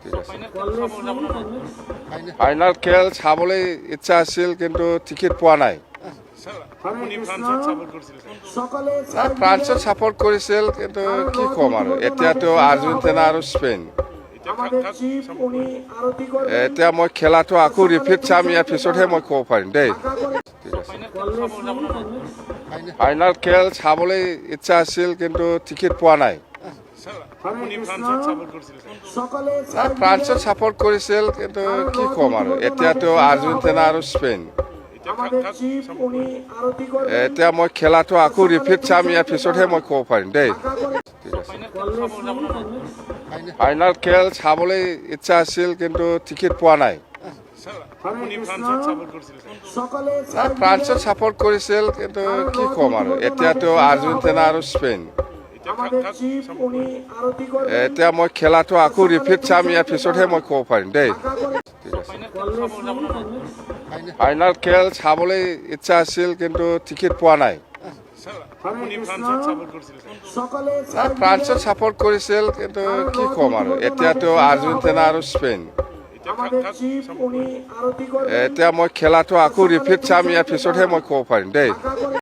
ঠিক আছে ফাইনাল খেল চাবলৈ ইচ্ছা আছিল কিন্তু টিকেট পোৱা নাই ফ্ৰান্সত ছাপোৰ্ট কৰিছিল কিন্তু কি ক'ম আৰু এতিয়াতো আৰ্জেণ্টিনা আৰু স্পেইন এতিয়া মই খেলাটো আকৌ ৰিপিট চাম ইয়াৰ পিছতহে মই ক'ব পাৰিম দেই ঠিক আছে ফাইনাল খেল চাবলৈ ইচ্ছা আছিল কিন্তু টিকেট পোৱা নাই ফ্ৰান্সত ছাপোৰ্ট কৰিছিল কিন্তু কি ক'ম আৰু এতিয়াতো আৰ্জেণ্টিনা আৰু স্পেইন এতিয়া মই খেলাটো আকৌ ৰিপিট চাম ইয়াৰ পিছতহে মই ক'ব পাৰিম দেই ঠিক আছে ফাইনাল খেল চাবলৈ ইচ্ছা আছিল কিন্তু টিকেট পোৱা নাই ফ্ৰান্সত ছাপোৰ্ট কৰিছিল কিন্তু কি ক'ম আৰু এতিয়াতো আৰ্জেণ্টিনা আৰু স্পেইন এতিয়া মই খেলাটো আকৌ ৰিপিট চাম ইয়াৰ পিছতহে মই ক'ব পাৰিম দেই ঠিক আছে ফাইনাল খেল চাবলৈ ইচ্ছা আছিল কিন্তু টিকেট পোৱা নাই ফ্ৰান্সত ছাপোৰ্ট কৰিছিল কিন্তু কি ক'ম আৰু এতিয়াতো আৰ্জেণ্টিনা আৰু স্পেইন এতিয়া মই খেলাটো আকৌ ৰিপিট চাম ইয়াৰ পিছতহে মই ক'ব পাৰিম দেই